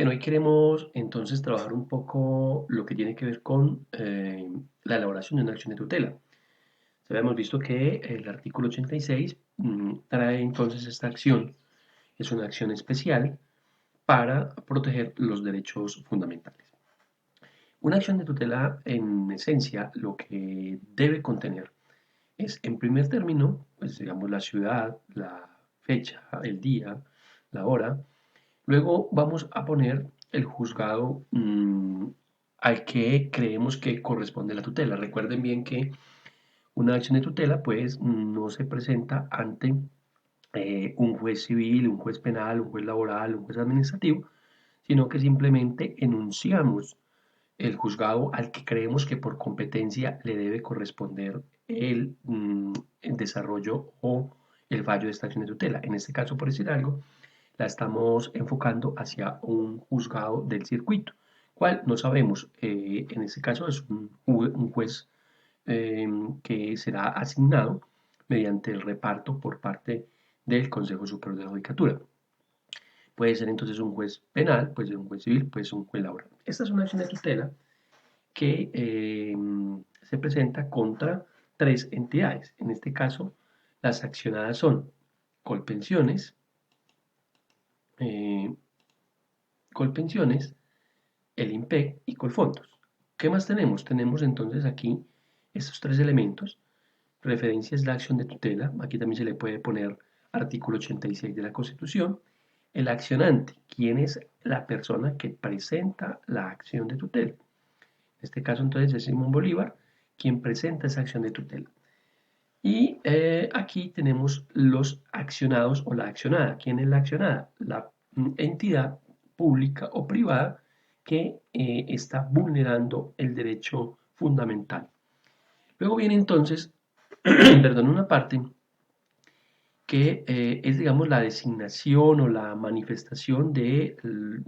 Bien, hoy queremos entonces trabajar un poco lo que tiene que ver con la elaboración de una acción de tutela. Habíamos visto que el artículo 86 trae entonces esta acción, es una acción especial para proteger los derechos fundamentales. Una acción de tutela, en esencia, lo que debe contener es, en primer término, pues digamos la ciudad, la fecha, el día, la hora. Luego vamos a poner el juzgado al que creemos que corresponde la tutela. Recuerden bien que una acción de tutela pues no se presenta ante un juez civil, un juez penal, un juez laboral, un juez administrativo, sino que simplemente enunciamos el juzgado al que creemos que por competencia le debe corresponder el desarrollo o el fallo de esta acción de tutela. En este caso, por decir algo, la estamos enfocando hacia un juzgado del circuito, cual no sabemos. En este caso es un juez que será asignado mediante el reparto por parte del Consejo Superior de la Judicatura. Puede ser entonces un juez penal, puede ser un juez civil, puede ser un juez laboral. Esta es una acción de tutela que se presenta contra tres entidades. En este caso, las accionadas son Colpensiones, eh, Colpensiones, el IMPEC y Colfondos. ¿Qué más tenemos? Tenemos entonces aquí estos tres elementos. Referencia es la acción de tutela. Aquí también se le puede poner artículo 86 de la Constitución. El accionante, ¿quién es la persona que presenta la acción de tutela? En este caso entonces es Simón Bolívar quien presenta esa acción de tutela. Y aquí tenemos los accionados o la accionada. ¿Quién es la accionada? La entidad pública o privada que está vulnerando el derecho fundamental. Luego viene entonces, perdón, una parte que es, digamos, la designación o la manifestación de,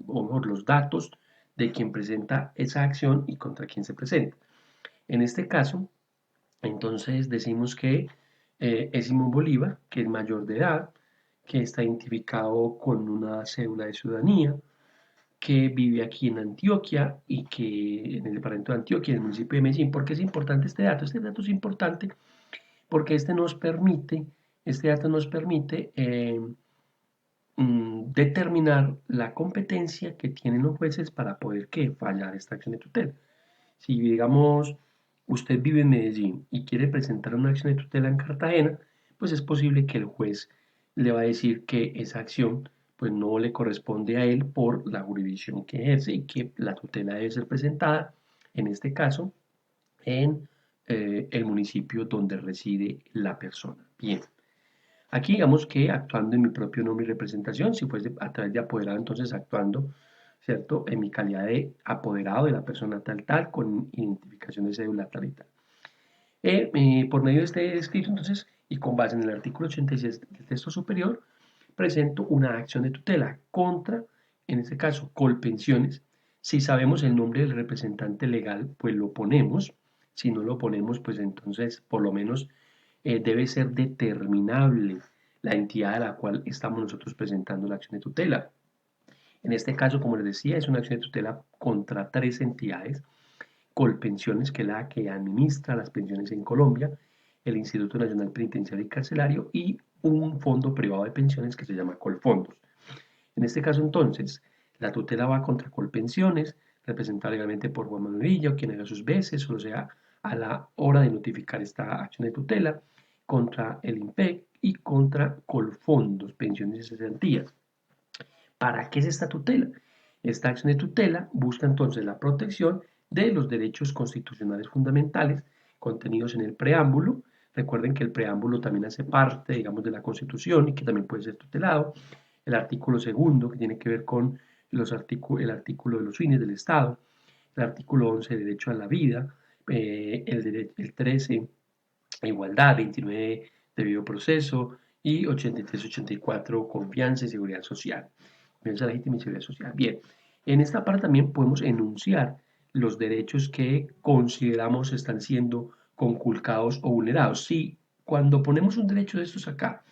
o mejor, los datos de quien presenta esa acción y contra quien se presenta. En este caso, entonces decimos que es Simón Bolívar, que es mayor de edad, que está identificado con una cédula de ciudadanía, que vive aquí en Antioquia y que en el departamento de Antioquia, en el municipio de Medellín. ¿Por qué es importante este dato? Este dato es importante porque este dato nos permite determinar la competencia que tienen los jueces para poder fallar esta acción de tutela. Si, digamos, usted vive en Medellín y quiere presentar una acción de tutela en Cartagena, pues es posible que el juez le va a decir que esa acción pues no le corresponde a él por la jurisdicción que ejerce y que la tutela debe ser presentada, en este caso, en el municipio donde reside la persona. Bien, aquí digamos que actuando en mi propio nombre y representación, si fuese a través de apoderado, entonces actuando, ¿cierto? En mi calidad de apoderado de la persona tal tal, con identificación de cédula tal y tal. Por medio de este escrito, entonces, y con base en el artículo 86 del texto superior, presento una acción de tutela contra, en este caso, Colpensiones. Si sabemos el nombre del representante legal, pues lo ponemos. Si no lo ponemos, pues entonces, por lo menos, debe ser determinable la entidad a la cual estamos nosotros presentando la acción de tutela. En este caso, como les decía, es una acción de tutela contra tres entidades. Colpensiones, que es la que administra las pensiones en Colombia, el Instituto Nacional Penitenciario y Carcelario y un fondo privado de pensiones que se llama Colfondos. En este caso, entonces, la tutela va contra Colpensiones, representada legalmente por Juan Manuel Villa, o quien haga sus veces, o sea, a la hora de notificar esta acción de tutela, contra el IMPEC y contra Colfondos, pensiones y cesantías. ¿Para qué es esta tutela? Esta acción de tutela busca entonces la protección de los derechos constitucionales fundamentales contenidos en el preámbulo. Recuerden que el preámbulo también hace parte, digamos, de la Constitución y que también puede ser tutelado. El artículo segundo, que tiene que ver con el artículo de los fines del Estado. El artículo 11, derecho a la vida. El 13, igualdad. 29, debido proceso. Y 83, 84, confianza y seguridad social. Confianza legítima y seguridad social. Bien, en esta parte también podemos enunciar los derechos que consideramos están siendo conculcados o vulnerados. Si cuando ponemos un derecho de estos acá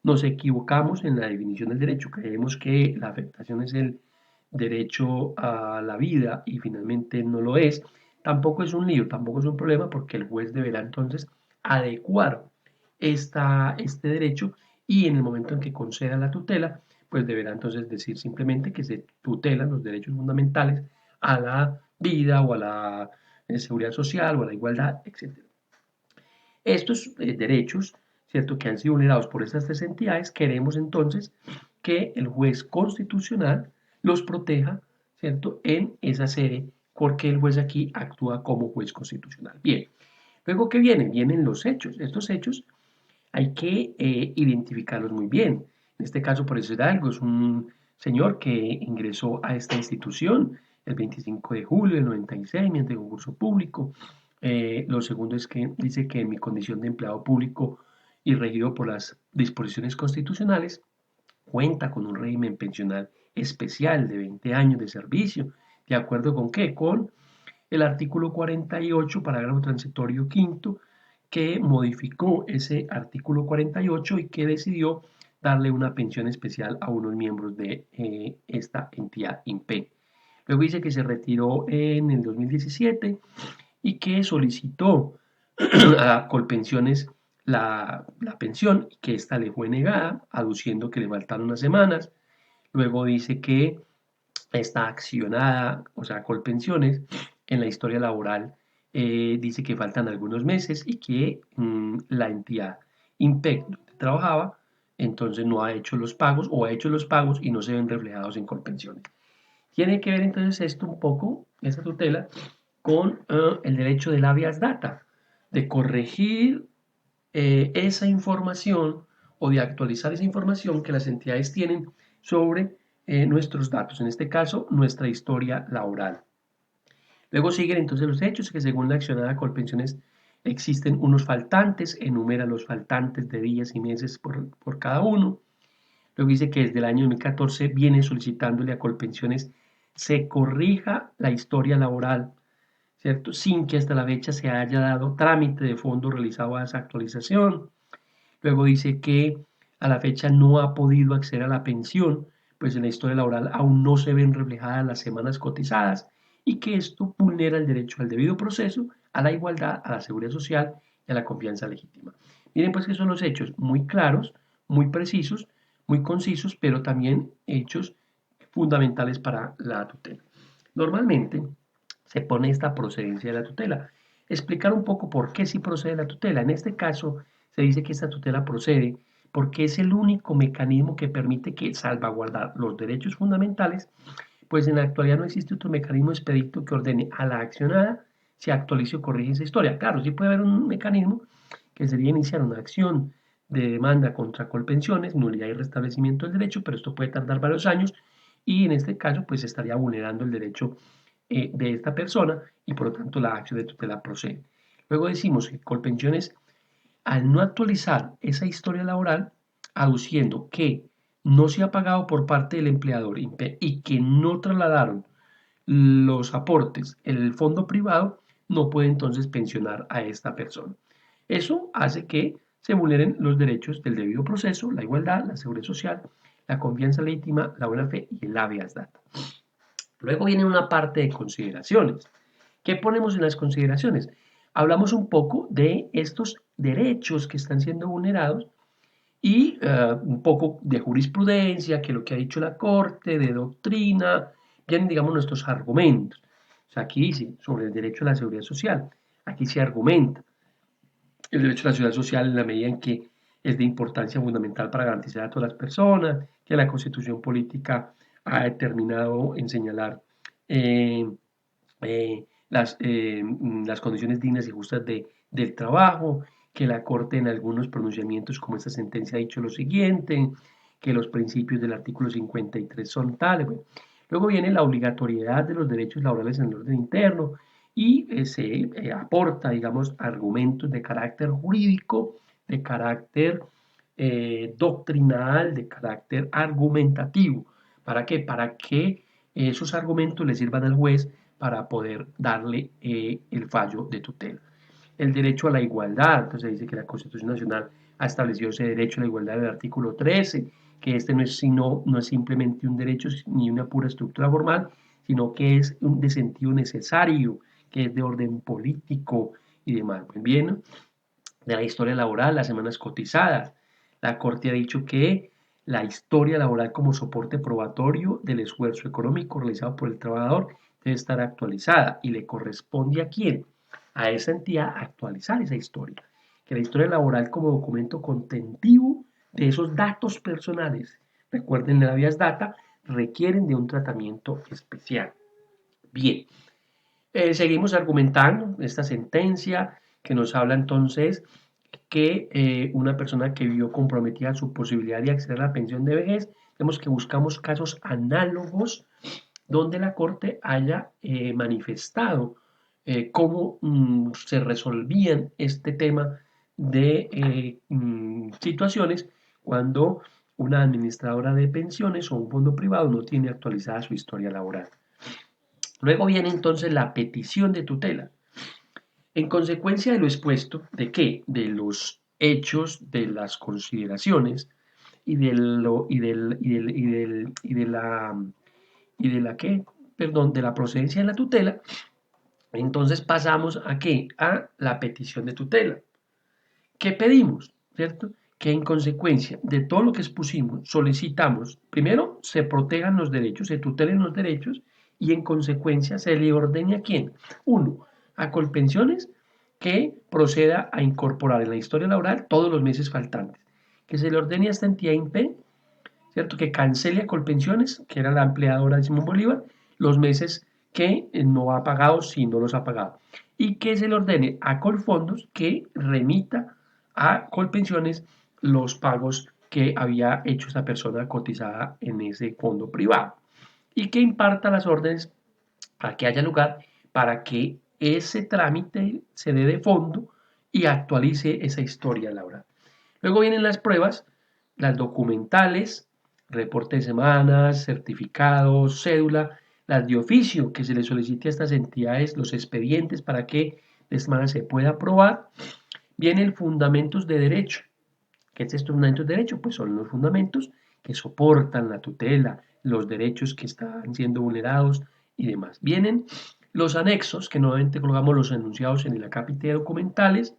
nos equivocamos en la definición del derecho, creemos que la afectación es el derecho a la vida y finalmente no lo es, tampoco es un lío, tampoco es un problema porque el juez deberá entonces adecuar este derecho y en el momento en que conceda la tutela, pues deberá entonces decir simplemente que se tutelan los derechos fundamentales a la vida o a la seguridad social o a la igualdad, etc. Estos derechos, ¿cierto?, que han sido vulnerados por estas tres entidades, queremos entonces que el juez constitucional los proteja, ¿cierto?, en esa sede, porque el juez aquí actúa como juez constitucional. Bien, luego, ¿qué vienen? Vienen los hechos. Estos hechos hay que identificarlos muy bien. En este caso, por eso Hidalgo es un señor que ingresó a esta institución el 25 de julio del 96 mediante concurso público. Lo segundo es que dice que en mi condición de empleado público y regido por las disposiciones constitucionales, cuenta con un régimen pensional especial de 20 años de servicio. ¿De acuerdo con qué? Con el artículo 48, parágrafo transitorio quinto, que modificó ese artículo 48 y que decidió darle una pensión especial a unos miembros de esta entidad INPE. Luego dice que se retiró en el 2017 y que solicitó a Colpensiones la pensión y que ésta le fue negada, aduciendo que le faltaron unas semanas. Luego dice que está accionada, o sea, Colpensiones, en la historia laboral, dice que faltan algunos meses y que la entidad INPEC donde trabajaba, entonces no ha hecho los pagos o ha hecho los pagos y no se ven reflejados en Colpensiones. Tiene que ver entonces esto un poco, esa tutela, con el derecho del habeas data, de corregir esa información o de actualizar esa información que las entidades tienen sobre nuestros datos, en este caso nuestra historia laboral. Luego siguen entonces los hechos que según la accionada Colpensiones existen unos faltantes, enumera los faltantes de días y meses por cada uno. Luego dice que desde el año 2014 viene solicitándole a Colpensiones se corrija la historia laboral, ¿cierto? Sin que hasta la fecha se haya dado trámite de fondo realizado a esa actualización. Luego dice que a la fecha no ha podido acceder a la pensión, pues en la historia laboral aún no se ven reflejadas las semanas cotizadas y que esto vulnera el derecho al debido proceso, a la igualdad, a la seguridad social y a la confianza legítima. Miren pues que son los hechos muy claros, muy precisos, muy concisos, pero también hechos fundamentales para la tutela. Normalmente se pone esta procedencia de la tutela. Explicar un poco por qué sí procede la tutela. En este caso, se dice que esta tutela procede porque es el único mecanismo que permite que salvaguardar los derechos fundamentales, pues en la actualidad no existe otro mecanismo expedito que ordene a la accionada si actualice o corrige esa historia. Claro, sí puede haber un mecanismo que sería iniciar una acción de demanda contra Colpensiones, nulidad y restablecimiento del derecho, pero esto puede tardar varios años y en este caso pues estaría vulnerando el derecho de esta persona y por lo tanto la acción de tutela procede. Luego decimos que Colpensiones, al no actualizar esa historia laboral, aduciendo que no se ha pagado por parte del empleador y que no trasladaron los aportes en el fondo privado, no puede entonces pensionar a esta persona. Eso hace que se vulneren los derechos del debido proceso, la igualdad, la seguridad social, la confianza legítima, la buena fe y el habeas data. Luego viene una parte de consideraciones. ¿Qué ponemos en las consideraciones? Hablamos un poco de estos derechos que están siendo vulnerados y un poco de jurisprudencia, que es lo que ha dicho la Corte, de doctrina, vienen, digamos, nuestros argumentos. O sea, aquí dice sobre el derecho a la seguridad social. Aquí se argumenta el derecho a la seguridad social en la medida en que es de importancia fundamental para garantizar a todas las personas, que la Constitución política ha determinado en señalar eh, las condiciones dignas y justas del trabajo, que la Corte en algunos pronunciamientos como esta sentencia ha dicho lo siguiente, que los principios del artículo 53 son tales. Bueno. Luego viene la obligatoriedad de los derechos laborales en el orden interno y se aporta, digamos, argumentos de carácter jurídico, de carácter doctrinal, de carácter argumentativo. ¿Para qué? Para que esos argumentos le sirvan al juez para poder darle el fallo de tutela. El derecho a la igualdad, entonces dice que la Constitución Nacional ha establecido ese derecho a la igualdad en el artículo 13, que este no es simplemente un derecho ni una pura estructura formal, sino que es un de sentido necesario, que es de orden político y demás. Pues bien, de la historia laboral, las semanas cotizadas. La Corte ha dicho que la historia laboral como soporte probatorio del esfuerzo económico realizado por el trabajador debe estar actualizada y le corresponde a quién, a esa entidad actualizar esa historia. Que la historia laboral como documento contentivo de esos datos personales, recuerden la vías data, requieren de un tratamiento especial. Bien, seguimos argumentando esta sentencia que nos habla entonces que una persona que vio comprometida su posibilidad de acceder a la pensión de vejez, vemos que buscamos casos análogos donde la Corte haya manifestado cómo se resolvían este tema de situaciones cuando una administradora de pensiones o un fondo privado no tiene actualizada su historia laboral. Luego viene entonces la petición de tutela. En consecuencia de lo expuesto, ¿de qué? De los hechos, de las consideraciones y de lo y de la qué, perdón, de la procedencia de la tutela, entonces pasamos a qué? A la petición de tutela. ¿Qué pedimos? ¿Cierto? Que en consecuencia de todo lo que expusimos, solicitamos, primero, se protejan los derechos, se tutelen los derechos y en consecuencia se le ordene a quién. Uno, a Colpensiones que proceda a incorporar en la historia laboral todos los meses faltantes. Que se le ordene a esta entidad INPE, ¿cierto? Que cancele a Colpensiones, que era la empleadora de Simón Bolívar, los meses que no ha pagado si no los ha pagado. Y que se le ordene a Colfondos que remita a Colpensiones los pagos que había hecho esa persona cotizada en ese fondo privado. Y que imparta las órdenes para que haya lugar para que ese trámite se dé de fondo y actualice esa historia laboral. Luego vienen las pruebas, las documentales, reporte de semanas, certificados, cédula, las de oficio que se le solicite a estas entidades, los expedientes para que de esta manera se pueda aprobar. Vienen fundamentos de derecho. ¿Qué es estos fundamentos de derecho? Pues son los fundamentos que soportan la tutela, los derechos que están siendo vulnerados y demás. Vienen los anexos, que nuevamente colgamos los enunciados en el acápite de documentales,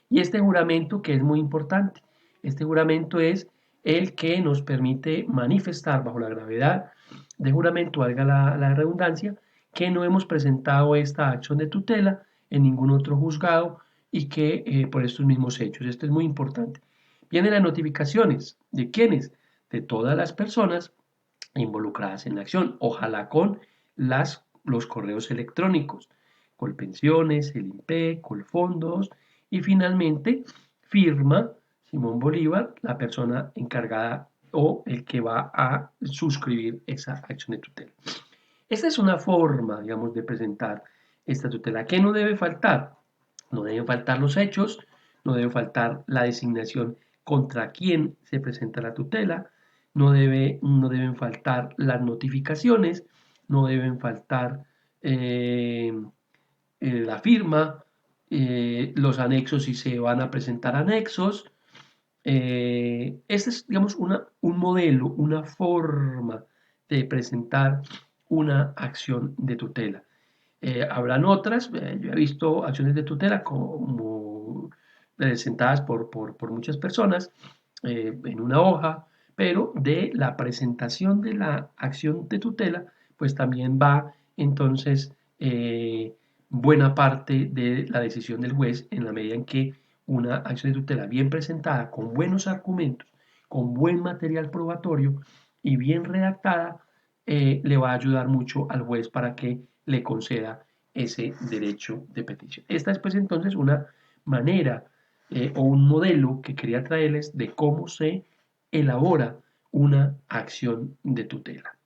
y este juramento que es muy importante. Este juramento es el que nos permite manifestar bajo la gravedad de juramento, valga la redundancia, que no hemos presentado esta acción de tutela en ningún otro juzgado y que por estos mismos hechos. Esto es muy importante. Vienen las notificaciones. ¿De quiénes? De todas las personas involucradas en la acción. Ojalá con los correos electrónicos. Colpensiones, el INPE, Colfondos y finalmente firma Simón Bolívar, la persona encargada o el que va a suscribir esa acción de tutela. Esta es una forma, digamos, de presentar esta tutela. ¿Qué no debe faltar? No deben faltar los hechos, no debe faltar la designación contra quién se presenta la tutela, no deben faltar las notificaciones, no deben faltar la firma, los anexos si se van a presentar anexos. Este es, digamos, un modelo, una forma de presentar una acción de tutela. Habrán otras, yo he visto acciones de tutela como presentadas por muchas personas en una hoja, pero de la presentación de la acción de tutela, pues también va entonces buena parte de la decisión del juez en la medida en que una acción de tutela bien presentada, con buenos argumentos, con buen material probatorio y bien redactada, le va a ayudar mucho al juez para que le conceda ese derecho de petición. Esta es pues entonces una manera o un modelo que quería traerles de cómo se elabora una acción de tutela.